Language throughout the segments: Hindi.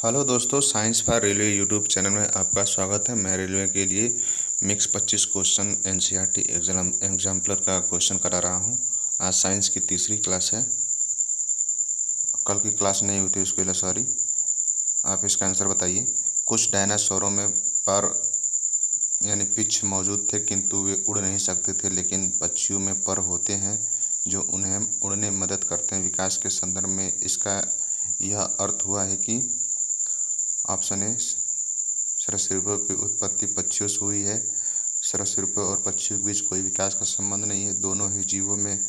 हेलो दोस्तों, science for railway YouTube channel में आपका स्वागत है। मैं रेलवे के लिए मिक्स 25 क्वेश्चन एनसीईआरटी एग्जाम्पलर का क्वेश्चन करा रहा हूं। आज साइंस की तीसरी क्लास है। कल की क्लास नहीं हुई थी, उसके लिए सॉरी। आप इसका आंसर बताइए। कुछ डायनासोरों में पर यानी पिच मौजूद थे, किंतु वे उड़ नहीं सकते थे, लेकिन पक्षियों में पर होते हैं जो उन्हें उड़ने में मदद करते हैं। विकास के संदर्भ में इसका यह अर्थ हुआ है कि ऑप्शन ए, सरीसृपों की उत्पत्ति पक्षियों से हुई है। सरीसृपों और पक्षियों के बीच कोई विकास का संबंध नहीं है, दोनों ही जीवों में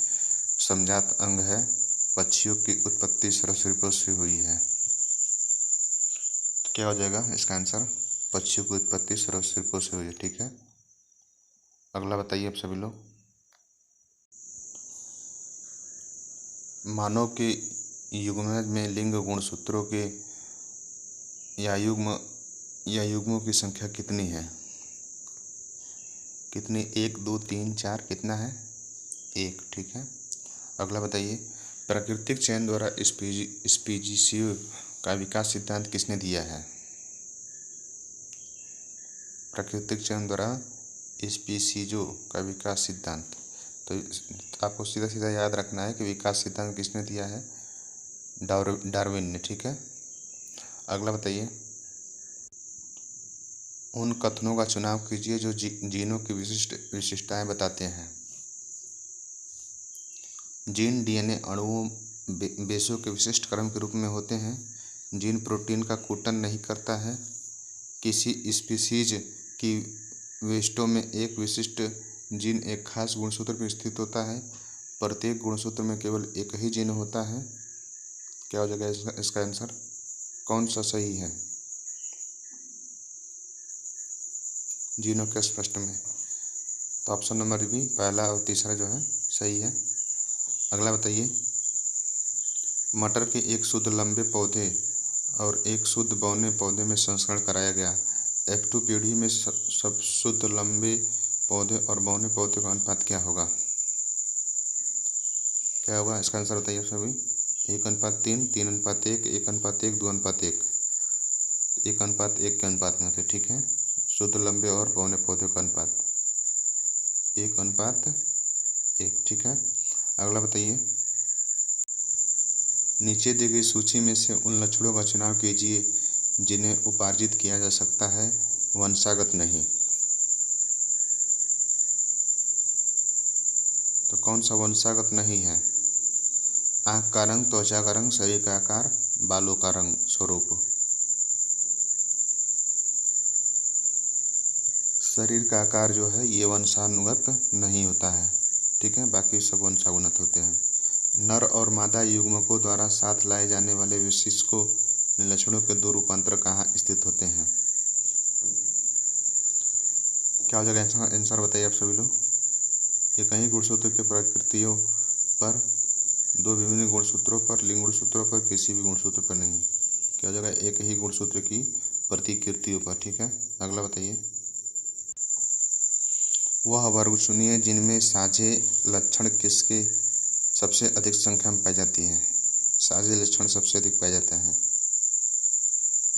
समजात अंग है। पक्षियों की उत्पत्ति सरीसृपों से हुई है। तो क्या हो जाएगा इसका आंसर? पक्षियों की उत्पत्ति सरीसृपों से हुई है। ठीक है, अगला बताइए आप सभी लोग। मानव के युग्मज में लिंग गुणसूत्रों के या युग्मों की संख्या कितनी है? कितनी? 1, 2, 3, 4 कितना है? 1। ठीक है, अगला बताइए। प्राकृतिक चयन द्वारा स्पीशीज का विकास सिद्धांत किसने दिया है? प्राकृतिक चयन द्वारा स्पीशीजों का विकास सिद्धांत, तो आपको सीधा सीधा याद रखना है कि विकास सिद्धांत किसने दिया है? डार्विन ने। ठीक है, अगला बताइए। उन कथनों का चुनाव कीजिए जो जीनों की विशिष्टताएं बताते हैं। जीन डीएनए अणुओं बेसों के विशिष्ट क्रम के रूप में होते हैं। जीन प्रोटीन का कुटन नहीं करता है। किसी स्पीशीज की वेस्टों में एक विशिष्ट जीन एक खास गुणसूत्र में स्थित होता है। प्रत्येक गुणसूत्र में केवल एक ही जीन होता है। क्या हो जाएगा इसका आंसर? कौन सा सही है? जीनों के स्पष्ट में, तो ऑप्शन नंबर बी, पहला और तीसरा जो है सही है। अगला बताइए। मटर के एक शुद्ध लंबे पौधे और एक शुद्ध बौने पौधे में संस्करण कराया गया। F2 पीढ़ी में सब शुद्ध लंबे पौधे और बौने पौधे का अनुपात क्या होगा? क्या होगा इसका आंसर बताइए सभी। 1:3, 3:1, 1:1, 2:1, 1:1 के अनुपात में थे। ठीक है, शुद्ध लंबे और बौने पौधे का अनुपात 1:1। ठीक है, अगला बताइए। नीचे दी गई सूची में से उन लक्षणों का चुनाव कीजिए जिन्हें उपार्जित किया जा सकता है, वंशागत नहीं। तो कौन सा वंशागत नहीं है? आँख का रंग, त्वचा का रंग, शरीर का आकार, बालों का रंग, स्वरूप। शरीर का आकार जो है ये वंशानुगत नहीं होता है। ठीक है, बाकी सब वंशानुगत होते हैं। नर और मादा युग्मकों द्वारा साथ लाए जाने वाले विशिष्टों लक्षणों के दो रूपांतर कहाँ स्थित होते हैं? क्या हो जाएगा आंसर बताइए आप सभी लोग। ये कहीं गुणसूत्र के प्रकृतियों पर, दो विभिन्न गुणसूत्रों पर, लिंग गुणसूत्रों पर, किसी भी गुणसूत्र पर नहीं। क्या हो जाएगा? एक ही गुणसूत्र की प्रतिकृतियों पर। ठीक है, अगला बताइए। वह वर्ग चुनिए जिनमें साझे लक्षण किसके सबसे अधिक संख्या में पाई जाती है। साझे लक्षण सबसे अधिक पाए जाते हैं।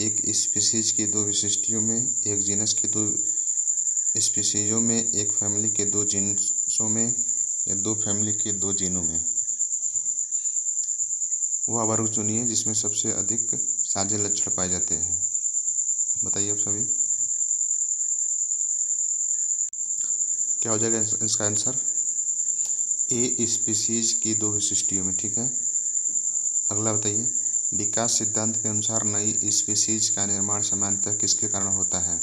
एक स्पीशीज की दो विशिष्टियों में, एक जीनस की दो स्पीशीजों में, एक फैमिली के दो जीनसों में, या दो फैमिली के दो जीनों में। वह वर्ग चुनिए जिसमें सबसे अधिक साझे लक्षण पाए जाते हैं। बताइए आप सभी, क्या हो जाएगा इसका आंसर? ए स्पीशीज की दो विशिष्टियों में। ठीक है, अगला बताइए। विकास सिद्धांत के अनुसार नई स्पीशीज का निर्माण सामान्यतः किसके कारण होता है?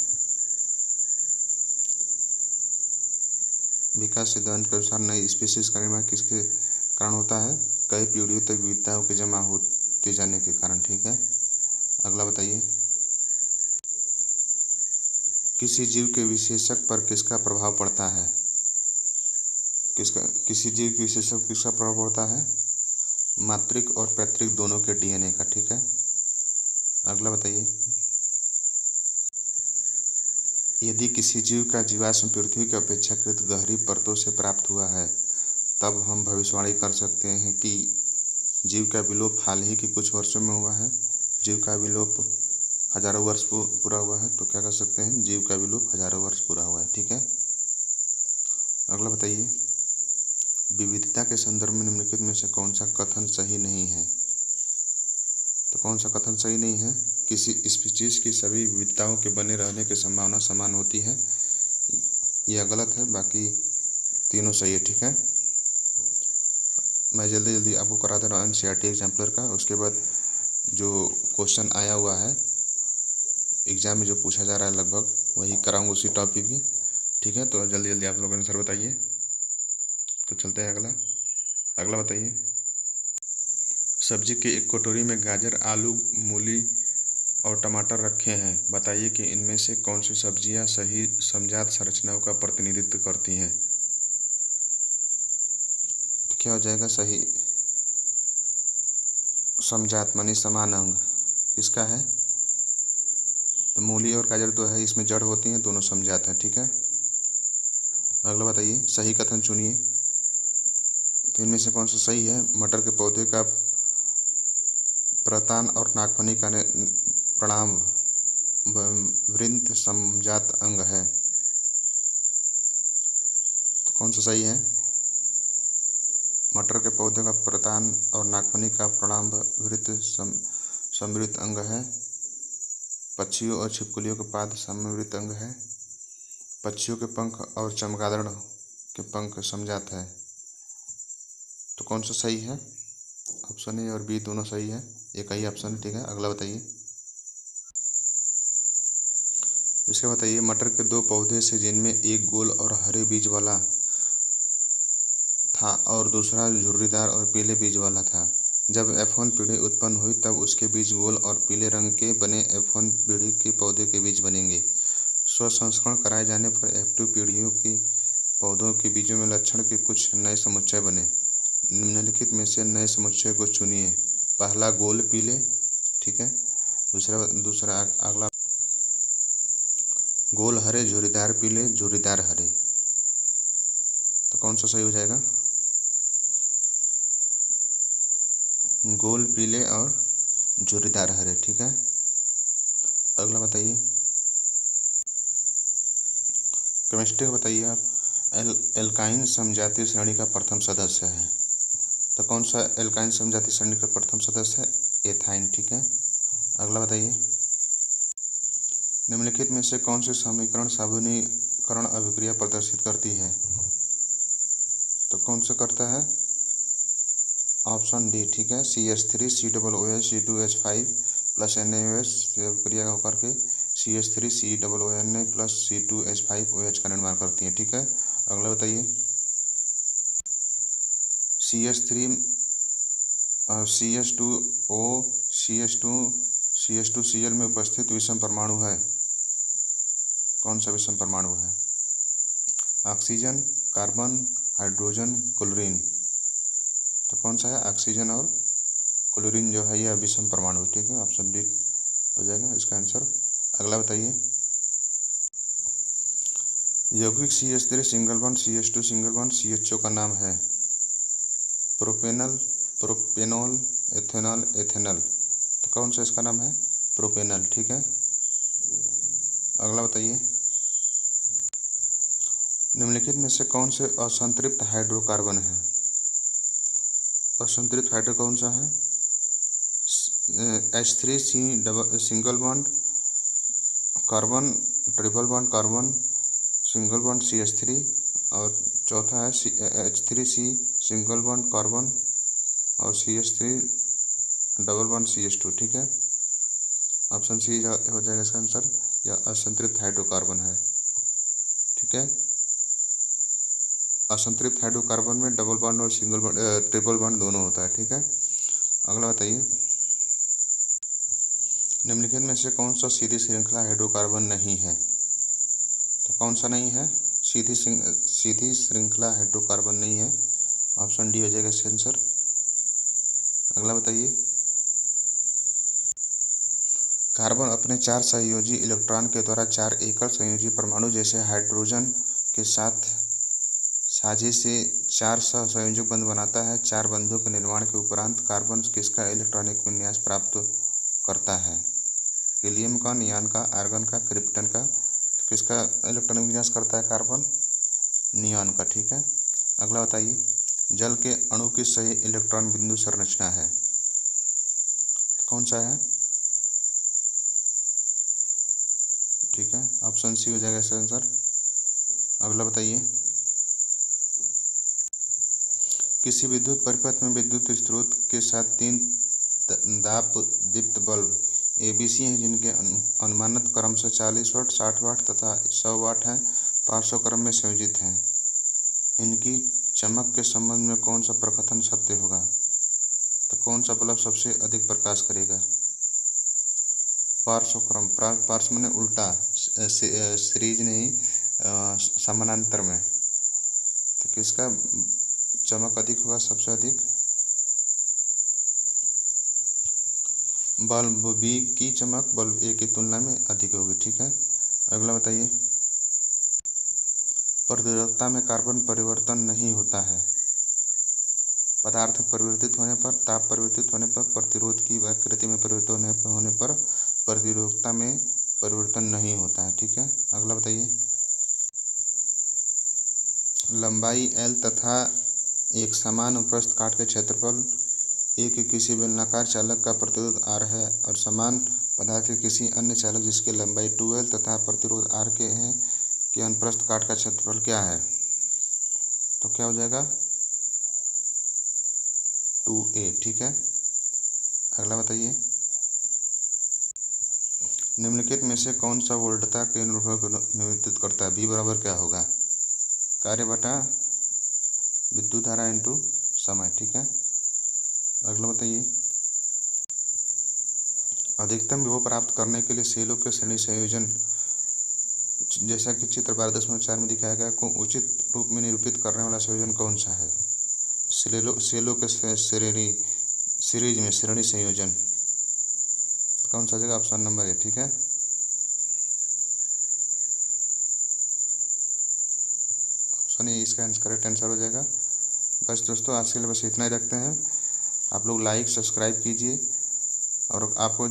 विकास सिद्धांत के अनुसार नई स्पीशीज का निर्माण किसके कारण होता है? कई पीढ़ियों तक विविधताओं के जमा होते जाने के कारण। ठीक है, अगला बताइए। किसी जीव के विशेषक पर किसका प्रभाव पड़ता है? किसी जीव के विशेषक पर किसका प्रभाव पड़ता है? मातृक और पैतृक दोनों के डीएनए का। ठीक है, अगला बताइए। यदि किसी जीव का जीवाश्म पृथ्वी की अपेक्षाकृत गहरी परतों से प्राप्त हुआ है, तब हम भविष्यवाणी कर सकते हैं कि जीव का विलोप हाल ही के कुछ वर्षों में हुआ है। जीव का विलोप हजारों वर्ष पूरा हुआ है, तो क्या कर सकते हैं, जीव का विलुप्त हजारों वर्ष पूरा हुआ है। ठीक है, अगला बताइए, विविधता के संदर्भ में निम्नलिखित में से कौन सा कथन सही नहीं है। तो कौन सा कथन सही नहीं है, किसी स्पीशीज की सभी विविधताओं के बने रहने की संभावना समान होती है, यह गलत है, बाकी तीनों सही है। ठीक है, मैं जल्दी जल्दी आपको करा दे रहा हूँ एनसीईआरटी एग्जाम्पलर का। उसके बाद जो क्वेश्चन आया हुआ है एग्जाम में, जो पूछा जा रहा है लगभग वही कराऊंगा उसी टॉपिक की। ठीक है, तो जल्दी जल्दी आप लोग आंसर बताइए। तो चलते हैं अगला बताइए, सब्जी की एक कटोरी में गाजर, आलू, मूली और टमाटर रखे हैं, बताइए कि इनमें से कौन सी सब्जियां सही समजात संरचनाओं का प्रतिनिधित्व करती हैं। तो क्या हो जाएगा, सही समजात मानी समान अंग किसका है, तो मूली और गाजर तो है, इसमें जड़ होती हैं, दोनों समजात हैं। ठीक है, अगला बताइए, सही कथन चुनिए। तो इनमें से कौन सा सही है, मटर के पौधे का प्रतान और नागफनी का प्रणाम वृंत समजात अंग है। तो कौन सा सही है, मटर के पौधे का प्रतान और नागफनी का प्रणाम वृत्त समृत अंग है। पक्षियों और छिपकलियों के पाद समृत अंग है। पक्षियों के पंख और चमगादड़ के पंख समजात है। तो कौन सा सही है, ऑप्शन ए और बी दोनों सही है, एक ही ऑप्शन है। ठीक है, अगला बताइए, इसका बताइए, मटर के दो पौधे से जिनमें एक गोल और हरे बीज वाला था और दूसरा झुर्रीदार और पीले बीज वाला था, जब F1 पीढ़ी उत्पन्न हुई तब उसके बीज गोल और पीले रंग के बने F1 पीढ़ी के पौधे के बीज बनेंगे। स्वसंस्करण कराए जाने पर F2 पीढ़ियों के पौधों के बीजों में लक्षण के कुछ नए समुच्चय बने, निम्नलिखित में से नए समुच्चय को चुनिए। पहला गोल पीले, ठीक है, दूसरा अगला गोल हरे, झुर्रीदार पीले, झुर्रीदार हरे। तो कौन सा सही हो जाएगा, गोल पीले और झुर्रीदार हरे। ठीक है, अगला बताइए, केमिस्ट्री बताइए आप, एल्काइन समजातीय श्रेणी का प्रथम सदस्य है। तो कौन सा एल्काइन समजातीय श्रेणी का प्रथम सदस्य है, एथाइन। ठीक है, अगला बताइए, निम्नलिखित में से कौन सी समीकरण साबुनीकरण अभिक्रिया प्रदर्शित करती है। तो कौन सा करता है, ऑप्शन डी। ठीक है, CH3COOH C2H5 प्लस NaOH अभिक्रिया होकर के CH3COONA प्लस C2H5OH का निर्माण करती है। ठीक है, अगला बताइए, CH2O CH2Cl में उपस्थित विषम परमाणु है, कौन सा विषम परमाणु है, ऑक्सीजन, कार्बन, हाइड्रोजन, क्लोरीन। तो कौन सा है, ऑक्सीजन और क्लोरीन जो है यह विषम परमाणु। ठीक है, ऑप्शन डी हो जाएगा इसका आंसर। अगला बताइए, यौगिक CH3 single bond CH2 single bond CHO का नाम है, प्रोपेनल, प्रोपेनॉल, एथेनॉल, एथेनल। तो कौन सा इसका नाम है, प्रोपेनल। ठीक है, अगला बताइए, निम्नलिखित में से कौन से असंतृप्त हाइड्रोकार्बन है। असंतृप्त हाइड्रो कौन सा है, H3C single bond carbon, triple bond carbon, single bond CH3 और चौथा है H3C सिंगल बॉन्ड कार्बन और CH3 डबल बॉन्ड CH2। ठीक है, ऑप्शन सी हो जाएगा इसका आंसर, यह असंतृप्त हाइड्रोकार्बन है। ठीक है, असंतृप्त हाइड्रोकार्बन में डबल बॉन्ड और सिंगल बॉन्ड ट्रिपल बॉन्ड दोनों होता है। ठीक है, अगला बताइए, निम्नलिखित में से कौन सा सीधी श्रृंखला हाइड्रोकार्बन नहीं है। तो कौन सा नहीं है, सीधी श्रृंखला हाइड्रोकार्बन नहीं है, ऑप्शन डी हो जाएगा इसका आंसर। अगला बताइए, कार्बन अपने 4 सहयोजी इलेक्ट्रॉन के द्वारा 4 एकल संयोजी परमाणु जैसे हाइड्रोजन के साथ साझे से 4 सहसंयोजक बंध बनाता है। 4 बंधों के निर्माण के उपरांत कार्बन किसका इलेक्ट्रॉनिक विन्यास प्राप्त करता है। हीलियम का, नियॉन का, आर्गन का, क्रिप्टन का। तो किसका इलेक्ट्रॉनिक विन्यास करता है कार्बन? नियॉन का। ठीक है, अगला बताइए, जल के अणु की सही इलेक्ट्रॉन बिंदु संरचना है, तो कौन सा है? ठीक है, ऑप्शन सी हो जाएगा इसका आंसर। अगला बताइए, किसी विद्युत परिपथ में विद्युत स्रोत के साथ 3 दाब दीप्त बल्ब ABC हैं जिनके अनुमानित क्रमशः 40 वाट, 60 वाट तथा 100 वाट हैं, पार्श्व क्रम में संयोजित हैं। इनकी चमक के संबंध में कौन सा प्रकथन सत्य होगा? तो कौन सा बल्ब सबसे अधिक प्रकाश करेगा? पार्श्व क्रम, पार्श्व माने उल्टा, सीरीज नहीं, समानांतर में। तो किसका चमक अधिक होगा सबसे अधिक? बल्ब बी की चमक बल्ब ए की तुलना में अधिक होगी। ठीक है, अगला बताइए, प्रतिरोधकता में कार्बन परिवर्तन नहीं होता है। पदार्थ परिवर्तित होने पर, ताप परिवर्तित होने पर, प्रतिरोध की आकृति में परिवर्तन होने पर प्रतिरोधकता में परिवर्तन नहीं होता है। ठीक है, अगला बताइए, लंबाई L तथा एक समान उपप्रस्थ काट के क्षेत्रफल ए के किसी बेलनाकार चालक का प्रतिरोध R है और समान पदार्थ के किसी अन्य चालक जिसकी लंबाई 2L तथा प्रतिरोध R के है कि अनुप्रस्थ काट का क्षेत्रफल क्या है? तो क्या हो जाएगा? 2A। ठीक है, अगला बताइए, निम्नलिखित में से कौन सा वोल्टता के निर्भर को निरूपित करता है? B बराबर क्या होगा? कार्य बटा विद्युत धारा इंटू समय। ठीक है, अगला बताइए, अधिकतम विभव प्राप्त करने के लिए सेलों के श्रेणी संयोजन जैसा कि चित्र 12.4 में दिखाया गया को उचित रूप में निरूपित करने वाला संयोजन कौन सा है? सेलों के श्रेणी सीरीज में श्रेणी संयोजन कौन सा जगह? Option number A. ठीक है, ऑप्शन ए इसका करेक्ट आंसर हो जाएगा। बस दोस्तों, आज के लिए बस इतना ही रखते हैं। आप लोग लाइक सब्सक्राइब कीजिए और आपको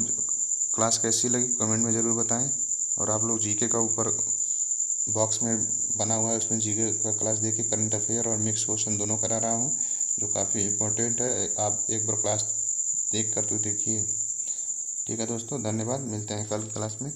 क्लास कैसी लगी कमेंट में ज़रूर बताएं। और आप लोग जीके का ऊपर बॉक्स में बना हुआ है, उसमें जीके का क्लास देखिए, करंट अफेयर और मिक्स क्वेश्चन दोनों करा रहा हूँ जो काफ़ी इम्पोर्टेंट है। आप एक बार क्लास देख कर तो देखिए। ठीक है दोस्तों, धन्यवाद, मिलते हैं कल क्लास में।